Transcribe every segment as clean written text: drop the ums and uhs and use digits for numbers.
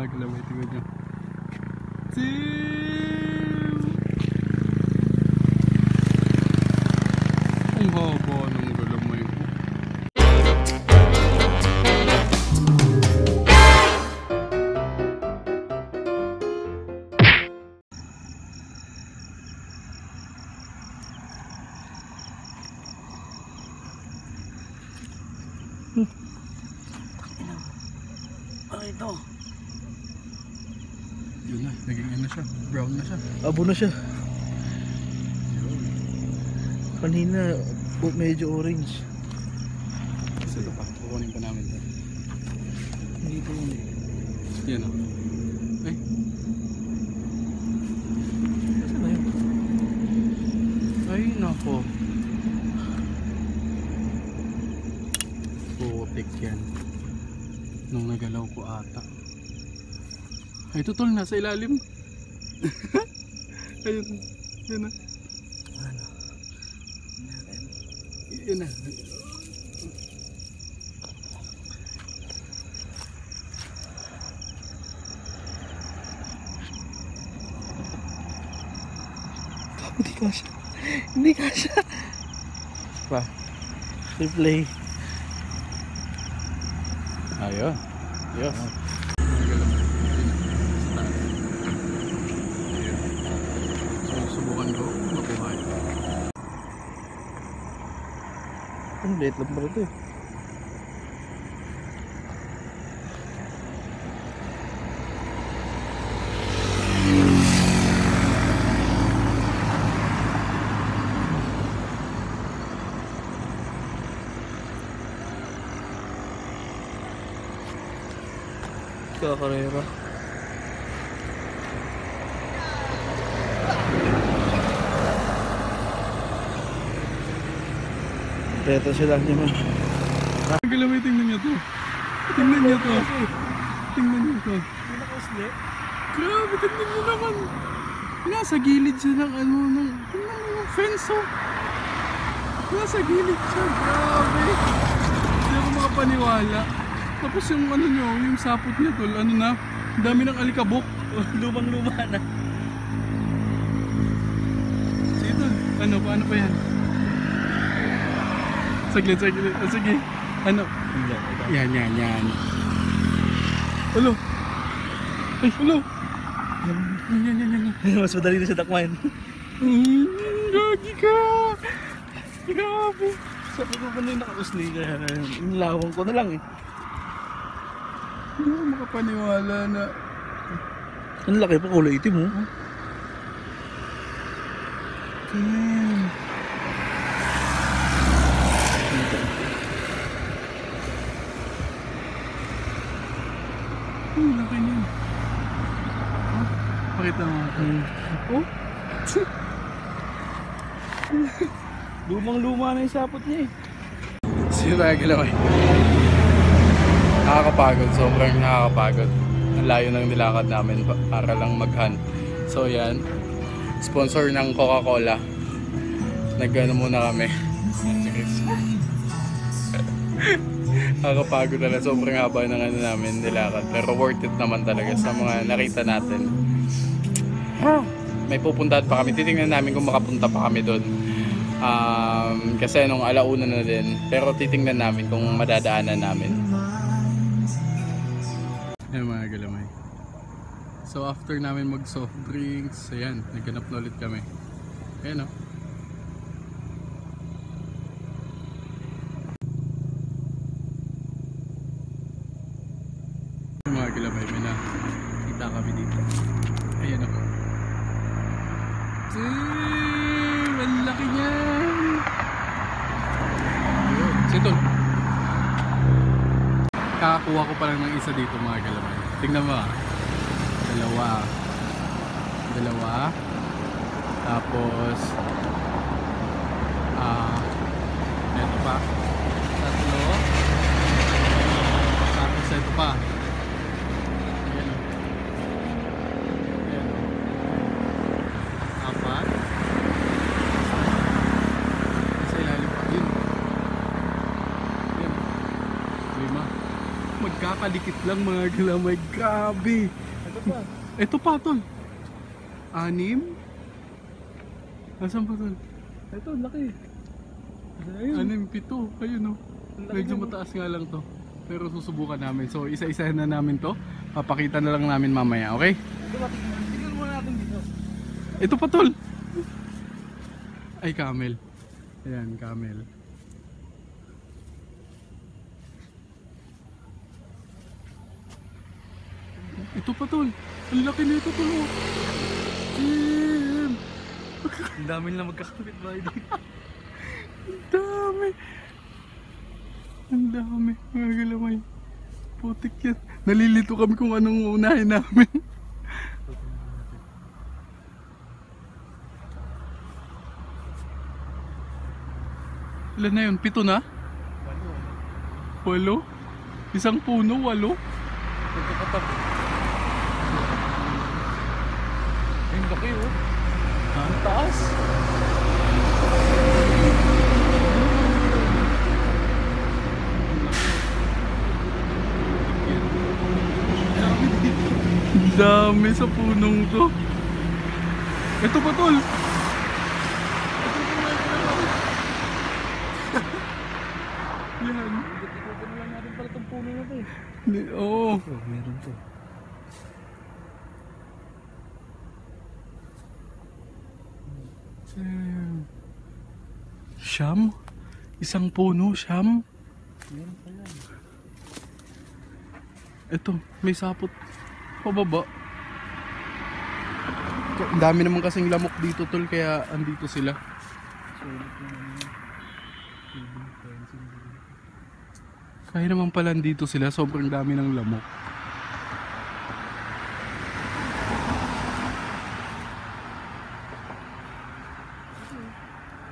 mga galamay, tingnan nyo. Sim! Ang haba ng galamay ko. Ito. Yun na, naging ano siya, brown na siya. Abo na siya. Yun. Kanina, medyo orange. Kasi ito pa, kukunin pa namin ito. Hindi ito yun eh. Yan o. Ay. Saan na yun? Ay, nako. Putik yan. Nung nagalaw ko ata. Ay, tutol, nasa ilalim. Ayun. Yun na. Ano? Yun na. Hindi kasha. Hindi kasha. Pa. Replay. Ayun. Yes. So, subukan ko makuha ito. Ang late lang pala ito eh. Kakarera. Reto sila niya man. Ang galamay, tingnan nyo to. Tingnan nyo to. Tingnan nyo to. Hindi nakasli? Grabe, tingnan nyo naman. Nasa gilid siya ng ano, ng, tingnan mo yung fence oh. Nasa gilid siya, grabe. Hindi ako makapaniwala. Tapos yung ano nyo, yung sapot niya tol, ano na, dami ng alikabok. Lumang-luma na. Sige tol, ano, paano pa yan? Saglit, saglit, oh, sige. Ano? Yan. Ulo. Ay, ulo. Yan. Mas madali na siya dakmain. Gagi ka. Grabe. Sabi ko pa na yung nakausli kaya inilawang ko na lang eh. Hindi ako makapaniwala na. Ang laki pa, kulay itim oh. Damn. Laki niyan. Oh, pakita mo. Oh. Lumang-luma na yung sapot niya eh. Sino tayo galaway? Nakakapagod, sobrang nakakapagod. Ang layo ng nilakad namin para lang mag-hunt. So yan, sponsor ng Coca-Cola. Nag-ano muna kami. Nakakapagod talaga, sobrang haba ng ano namin nilakad. Pero worth it naman talaga sa mga nakita natin. May pupuntahan pa kami, titingnan namin kung makapunta pa kami doon. Kasi nung alauna na din, pero titingnan namin kung madadaanan namin. Ayan mga galamay. So after namin mag soft drinks, ayan, naghanap na ulit kami. Ayan o. Mga galamay, may nakita kami dito. Ayan o. Ang laki niyan. Sitol. Kakakuha ko pa lang ng isa dito mga galamay. Tingnan mo ah. Dalawa. Tapos ito pa. Tatlo. Tapos ito pa. Ayan o. Apat. Sa ilalim pa. Yun. Lima. Magkaka kakadikit lang mga galamay. Grabe. Ito pa. Ito pa tol. 6. Nasaan pa tol? Ito, laki. Ayun. 6, 7. Ayun o. Ang laki Medyo na, mataas nga lang to. Pero susubukan namin. So isa-isa na namin to. Papakita na lang namin mamaya, okay? Ito ba, tignan muna natin dito. Ito pa tol. Ay, camel. Ayan, camel. Ito pa tol. Ang laki na ito tol. Oh. Damn. Ang dami nila magkakapit ba dito. Ang dami. Ang dami. Mga galamay. Putik yan. Nalilito kami kung anong unahin namin. Ilan na yun? 7 na? 8? Isang puno, 8? Magkakatabi. Ayun, laki oh. Ang taas. Ang dami sa punong to. Ito pa tol. Yan. Ikutin lang natin pala itong puno na ito eh. Oo. Oh, meron to. Siyam? Isang puno, siyam? Meron pa yan. Ito, may sapot. Pababa. Ang dami naman kasing lamok dito tol, kaya andito sila. Sulit na naman. Tubing fencing dito. Kaya naman pala andito sila, sobrang dami ng lamok.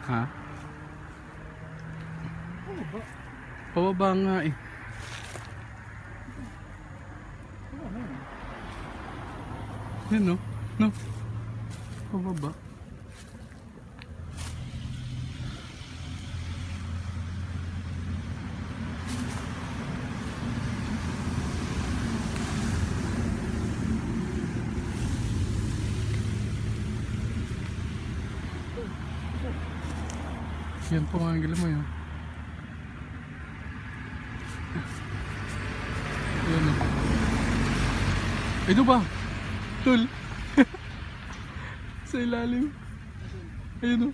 Ha? Pababa nga eh. Yan no? No? Pababa. Yan po mga gila mo yun. Yan o. Ito ba? Tol. Sa ilalim. Ayun o.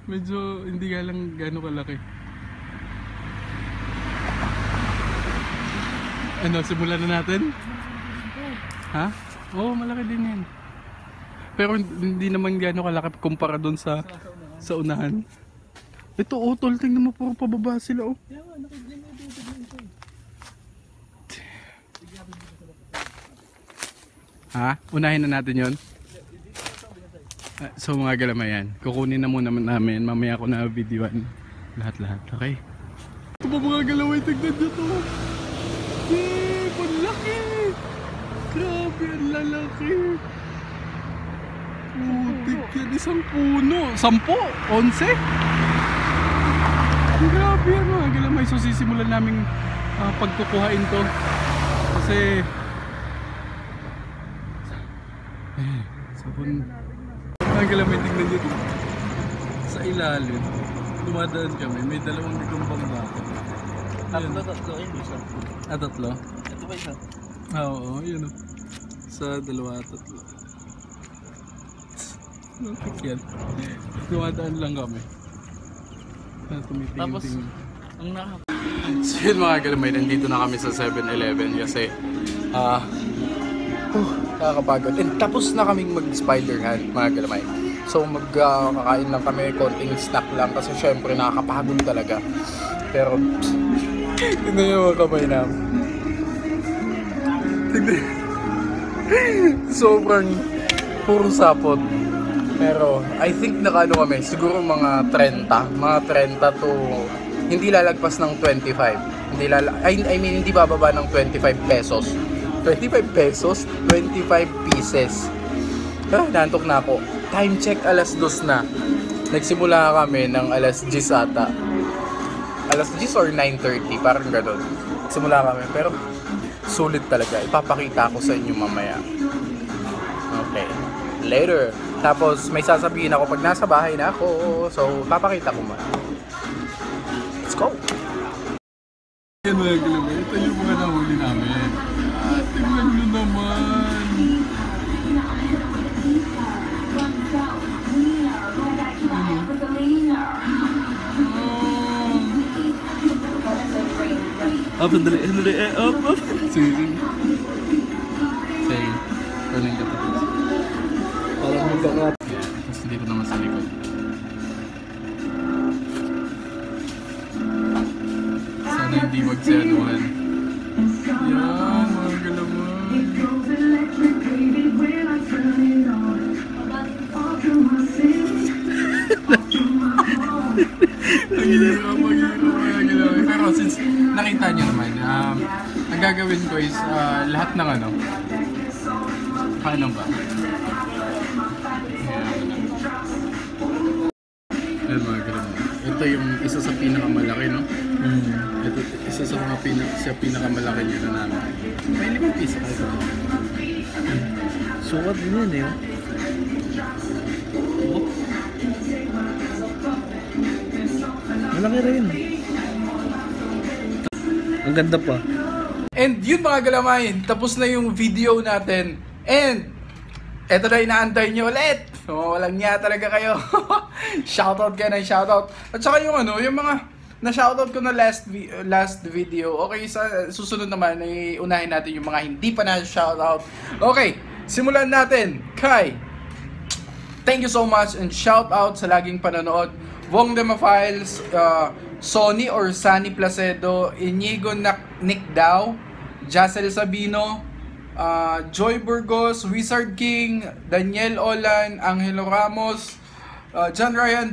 Medyo hindi nga lang gano'ng kalaki. Ano, simulan na natin? Ha? Oo, malaki din yan. Pero hindi naman gano'ng kalaki kumpara doon sa unahan. Ito oh, tol, tingnan mo, puro pababa sila oh. Kaya nga, nakikita mo dito na ito. Ha? Unahin na natin yon. So mga galamayan, kukunin na muna namin. Mamaya ko na videoan lahat-lahat. Okay? Ito ba mga galamay, tignan nyo to. Yay! Panlaki! Grabe, ang lalaki. Putik yan, isang puno. 10? 11? Grabe yan mga galamay. So sisimulan namin pagkukuhain to. Kasi sabon. Mga galamay, tignan nyo dito. Sa ilalim, dumadaan kami. May 2 nagkumbang baka. Tatlo, ayun isa. Tatlo? Ito ba isa? Oo, yun o. Sa 2, 3. Nakik yan. Dumadaan lang kami. Tapos, ang So yun mga galamay, nandito na kami sa 7-Eleven kasi nakakapagod. And tapos na kaming mag-spider hunt mga galamay. So magkakain lang kami, konting snack lang kasi syempre nakakapagod talaga. Pero tignan yung mga kamay namin. Tignan. Sobrang puro sapot. Pero I think nakaano kami, siguro mga 30. Mga 30 to hindi lalagpas ng 25. I mean hindi bababa ng 25 pesos. 25 pesos, 25 pieces. Nantok na ako. Time check, alas 2 na. Nagsimula kami ng alas 10 ata. Alas 10 or 9:30, parang gano'n. Simula kami. Pero sulit talaga. Ipapakita ko sa inyo mamaya. Okay. Later. Tapos may sasabihin ako pag nasa bahay na ako. So, papakita ko muna. Let's go! Yan mga kalama, ito yung mga nahuli namin. Tingnan nyo naman. Up, sandali, up. Sige. Running ka pa. Parang magkakat. Tapos dito naman sa likod. Sana hindi magseanuhan. Yan, mga galaman. Maghihirap, mga galaman. Pero since nakita niyo naman, ang gagawin ko is lahat ng ano. Paano ba? Ayan mga galaman. Ito yung isa sa pinakamalaki, no? Ito isa sa mga pinakamalaki nyo na namin. May 5 piso kayo. Sukat din yan eh. Malaki rin. Ang ganda pa. And yun mga galamayin, tapos na yung video natin. And eto na inaantay nyo ulit. So, walang niya talaga kayo. Shoutout kayo ng shoutout. At saka yung ano, yung mga na-shoutout ko na last video. Okay, sa susunod naman, unahin natin yung mga hindi pa na-shoutout. Okay, simulan natin kay thank you so much and shoutout sa laging panonood. Wong Dema Files, Sonny or Sunny Placedo, Inigo Nickdao, Jacel Sabino, Joy Burgos, Wizard King, Daniel Olan, Angelo Ramos, John Ryan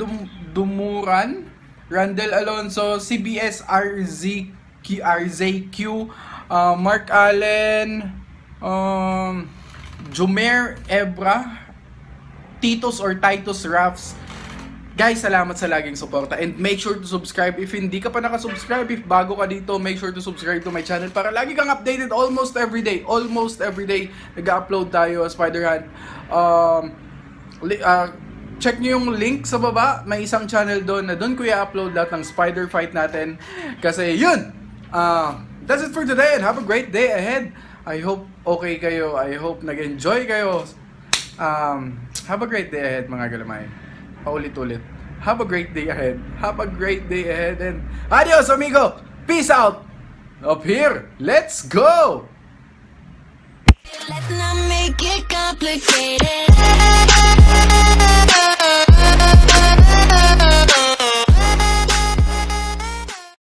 Dumuran, Randel Alonso, CBS RZQ, Mark Allen, Jumer Ebra, Titus or Titus Raffs. Guys, salamat sa laging suporta and make sure to subscribe if hindi ka pa nakasubscribe. If bago ka dito, make sure to subscribe to my channel para lagi kang updated almost every day. Almost every day nag-upload tayo Spider-Hunt. Check nyo yung link sa baba. May isang channel doon na doon ko i-upload lahat ng Spider Fight natin. Kasi yun! That's it for today and have a great day ahead. I hope okay kayo. I hope nag-enjoy kayo. Have a great day ahead mga galamay. Paulit-ulit. Have a great day ahead. Have a great day ahead and adios amigo! Peace out! Up here, let's go! Let's not make it complicated.